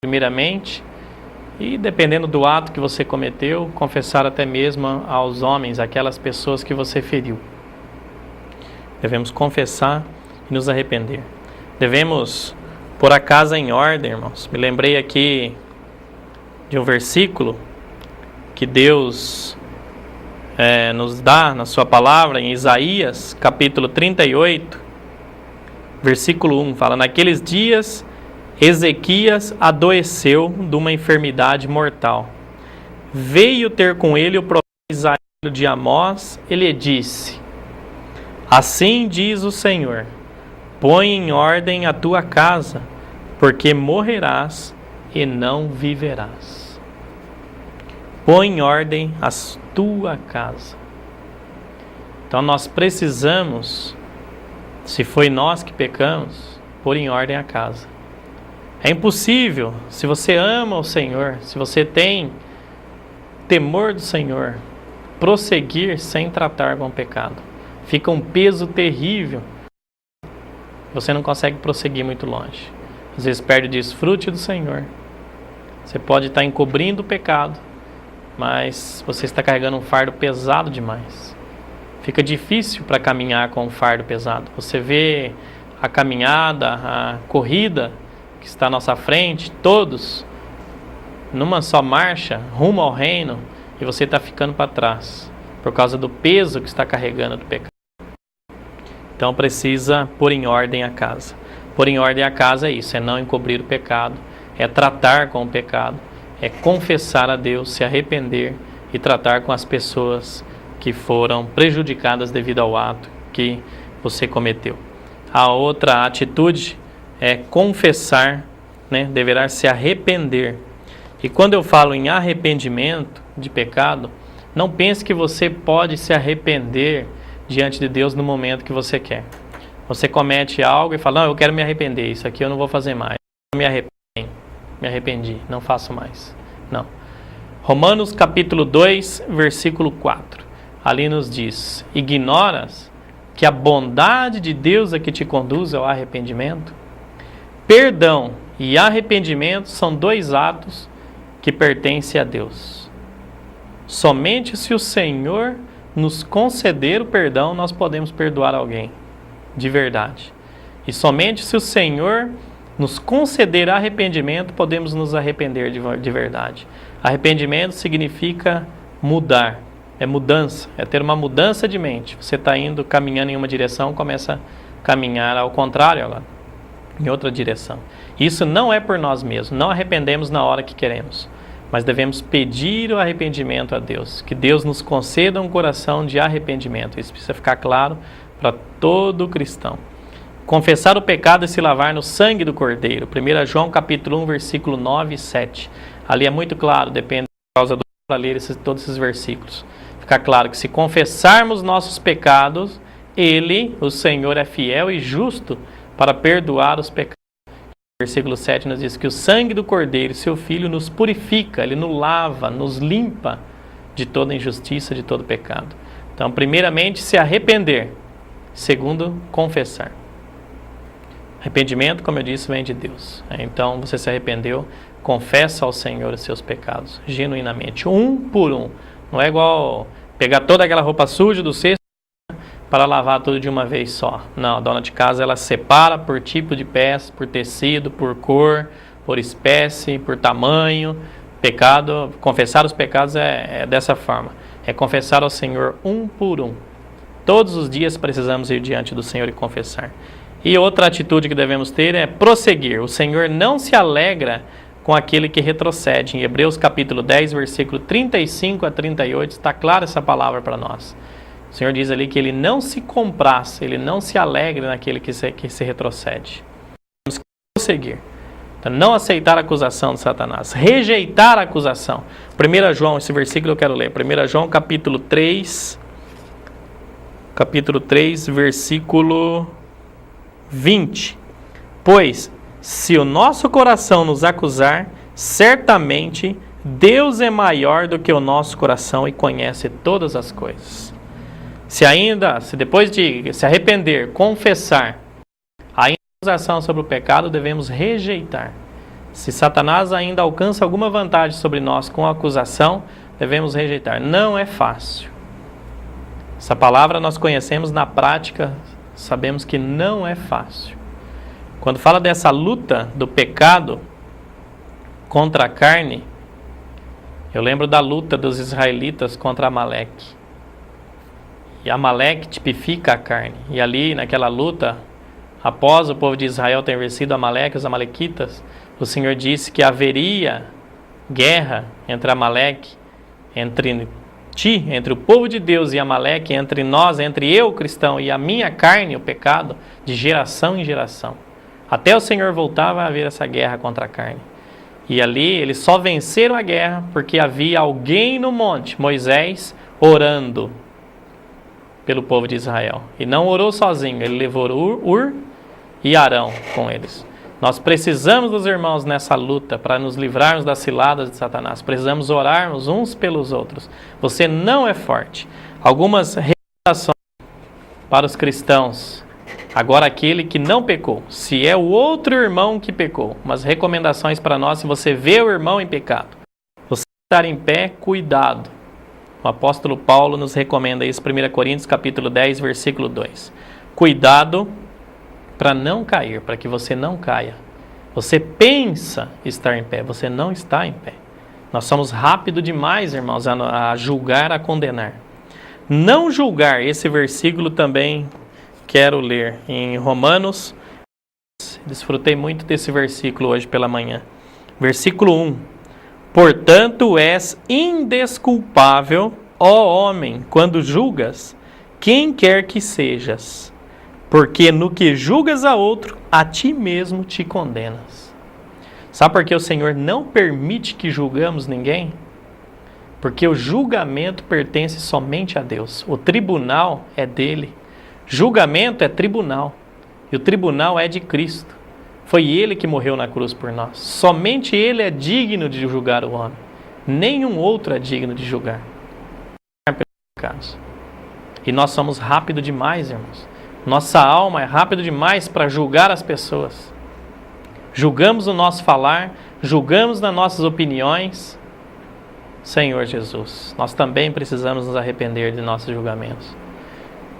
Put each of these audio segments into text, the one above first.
primeiramente, e dependendo do ato que você cometeu, confessar até mesmo aos homens, aquelas pessoas que você feriu. Devemos confessar e nos arrepender. Devemos pôr a casa em ordem, irmãos. Me lembrei aqui de um versículo que Deus nos dá na sua palavra, em Isaías, capítulo 38, versículo 1, fala: naqueles dias Ezequias adoeceu de uma enfermidade mortal. Veio ter com ele o profeta Isaías de Amós, ele disse: assim diz o Senhor, põe em ordem a tua casa, porque morrerás e não viverás. Põe em ordem a tua casa. Então nós precisamos, se foi nós que pecamos, pôr em ordem a casa. É impossível, se você ama o Senhor, se você tem temor do Senhor, prosseguir sem tratar com o pecado. Fica um peso terrível. Você não consegue prosseguir muito longe. Às vezes perde o desfrute do Senhor. Você pode estar encobrindo o pecado, mas você está carregando um fardo pesado demais. Fica difícil para caminhar com um fardo pesado. Você vê a caminhada, a corrida que está à nossa frente, todos numa só marcha, rumo ao reino, e você está ficando para trás, por causa do peso que está carregando do pecado. Então precisa pôr em ordem a casa. Pôr em ordem a casa é isso, é não encobrir o pecado, é tratar com o pecado, é confessar a Deus, se arrepender e tratar com as pessoas que foram prejudicadas devido ao ato que você cometeu. A outra atitude é confessar, deverá se arrepender. E quando eu falo em arrependimento de pecado, não pense que você pode se arrepender diante de Deus no momento que você quer. Você comete algo e fala: não, eu quero me arrepender, isso aqui eu não vou fazer mais. Eu me arrependi, não faço mais. Não. Romanos capítulo 2, versículo 4. Ali nos diz: ignoras que a bondade de Deus é que te conduz ao arrependimento? Perdão e arrependimento são dois atos que pertencem a Deus. Somente se o Senhor nos conceder o perdão, nós podemos perdoar alguém de verdade. E somente se o Senhor nos conceder arrependimento, podemos nos arrepender de verdade. Arrependimento significa mudar, é mudança, é ter uma mudança de mente. Você está caminhando em uma direção, começa a caminhar ao contrário agora, em outra direção. Isso não é por nós mesmos, não arrependemos na hora que queremos, mas devemos pedir o arrependimento a Deus, que Deus nos conceda um coração de arrependimento. Isso precisa ficar claro para todo cristão. Confessar o pecado e se lavar no sangue do Cordeiro. 1 João capítulo 1, versículo 9 e 7. Ali é muito claro, depende da causa do para ler todos esses versículos. Fica claro que se confessarmos nossos pecados, Ele, o Senhor, é fiel e justo para perdoar os pecados. Versículo 7 nos diz que o sangue do Cordeiro, seu Filho, nos purifica, Ele nos lava, nos limpa de toda injustiça, de todo pecado. Então, primeiramente, se arrepender. Segundo, confessar. Arrependimento, como eu disse, vem de Deus. Então, você se arrependeu, confessa ao Senhor os seus pecados, genuinamente, um por um. Não é igual pegar toda aquela roupa suja do cesto para lavar tudo de uma vez só. Não, a dona de casa, ela separa por tipo de peça, por tecido, por cor, por espécie, por tamanho. Pecado, confessar os pecados é dessa forma. É confessar ao Senhor um por um. Todos os dias precisamos ir diante do Senhor e confessar. E outra atitude que devemos ter é prosseguir. O Senhor não se alegra com aquele que retrocede. Em Hebreus capítulo 10, versículo 35 a 38, está clara essa palavra para nós. O Senhor diz ali que Ele não se compraz, Ele não se alegra naquele que se retrocede. Temos que prosseguir. Então, não aceitar a acusação de Satanás, rejeitar a acusação. 1 João, esse versículo eu quero ler. 1 João capítulo 3, versículo 20. Pois, se o nosso coração nos acusar, certamente Deus é maior do que o nosso coração e conhece todas as coisas. Se depois de se arrepender, confessar, ainda a acusação sobre o pecado, devemos rejeitar. Se Satanás ainda alcança alguma vantagem sobre nós com a acusação, devemos rejeitar. Não é fácil. Essa palavra nós conhecemos na prática, sabemos que não é fácil. Quando fala dessa luta do pecado contra a carne, eu lembro da luta dos israelitas contra Amaleque. E Amaleque tipifica a carne. E ali, naquela luta, após o povo de Israel ter vencido Amaleque, os amalequitas, o Senhor disse que haveria guerra entre Amaleque, entre ti, entre o povo de Deus e Amaleque, entre nós, entre eu, cristão, e a minha carne, o pecado, de geração em geração. Até o Senhor voltar, vai haver essa guerra contra a carne. E ali eles só venceram a guerra porque havia alguém no monte, Moisés, orando pelo povo de Israel. E não orou sozinho, ele levou Ur e Arão com eles. Nós precisamos dos irmãos nessa luta para nos livrarmos das ciladas de Satanás. Precisamos orarmos uns pelos outros. Você não é forte. Algumas recomendações para os cristãos. Agora aquele que não pecou. Se é o outro irmão que pecou. Umas recomendações para nós se você vê o irmão em pecado. Você estar em pé, cuidado. O apóstolo Paulo nos recomenda isso, 1 Coríntios capítulo 10, versículo 2. Cuidado para não cair, para que você não caia. Você pensa estar em pé, você não está em pé. Nós somos rápidos demais, irmãos, a julgar, a condenar. Não julgar, esse versículo também quero ler em Romanos. Desfrutei muito desse versículo hoje pela manhã. Versículo 1. Portanto, és indesculpável, ó homem, quando julgas, quem quer que sejas. Porque no que julgas a outro, a ti mesmo te condenas. Sabe por que o Senhor não permite que julgamos ninguém? Porque o julgamento pertence somente a Deus. O tribunal é dele. Julgamento é tribunal. E o tribunal é de Cristo. Foi Ele que morreu na cruz por nós. Somente Ele é digno de julgar o homem. Nenhum outro é digno de julgar. E nós somos rápidos demais, irmãos. Nossa alma é rápida demais para julgar as pessoas. Julgamos o nosso falar, julgamos nas nossas opiniões. Senhor Jesus, nós também precisamos nos arrepender de nossos julgamentos.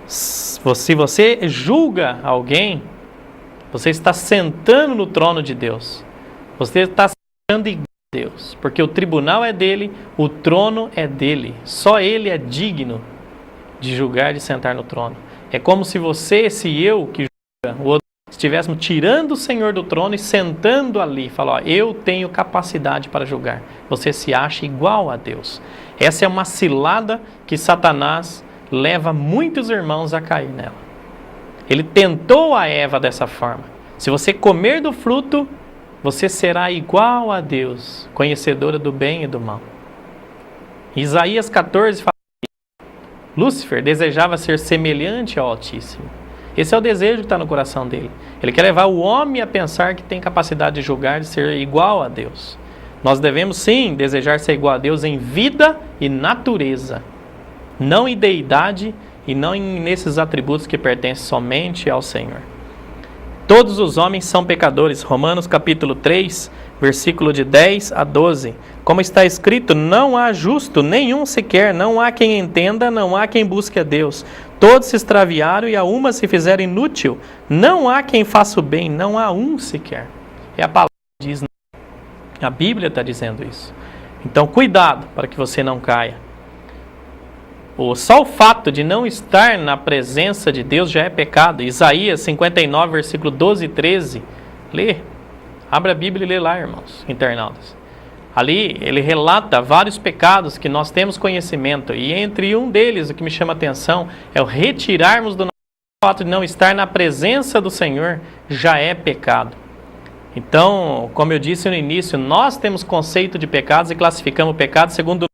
Se você julga alguém, você está sentando no trono de Deus. Você está sentando igual a Deus. Porque o tribunal é dele, o trono é dele. Só ele é digno de julgar, de sentar no trono. É como se você, se eu que julga, o outro, estivéssemos tirando o Senhor do trono e sentando ali. Fala, ó, eu tenho capacidade para julgar. Você se acha igual a Deus. Essa é uma cilada que Satanás leva muitos irmãos a cair nela. Ele tentou a Eva dessa forma. Se você comer do fruto, você será igual a Deus, conhecedora do bem e do mal. Isaías 14 fala: Lúcifer desejava ser semelhante ao Altíssimo. Esse é o desejo que está no coração dele. Ele quer levar o homem a pensar que tem capacidade de julgar, de ser igual a Deus. Nós devemos sim desejar ser igual a Deus em vida e natureza. Não em deidade e não nesses atributos que pertencem somente ao Senhor. Todos os homens são pecadores. Romanos capítulo 3, versículo de 10 a 12. Como está escrito, não há justo nenhum sequer, não há quem entenda, não há quem busque a Deus. Todos se extraviaram e a uma se fizeram inútil. Não há quem faça o bem, não há um sequer. É a palavra que diz. A Bíblia está dizendo isso. Então cuidado para que você não caia. Só o fato de não estar na presença de Deus já é pecado. Isaías 59, versículo 12 e 13. Lê. Abra a Bíblia e lê lá, irmãos, internautas. Ali ele relata vários pecados que nós temos conhecimento. E entre um deles, o que me chama a atenção, é o retirarmos do nosso fato de não estar na presença do Senhor, já é pecado. Então, como eu disse no início, nós temos conceito de pecados e classificamos o pecado segundo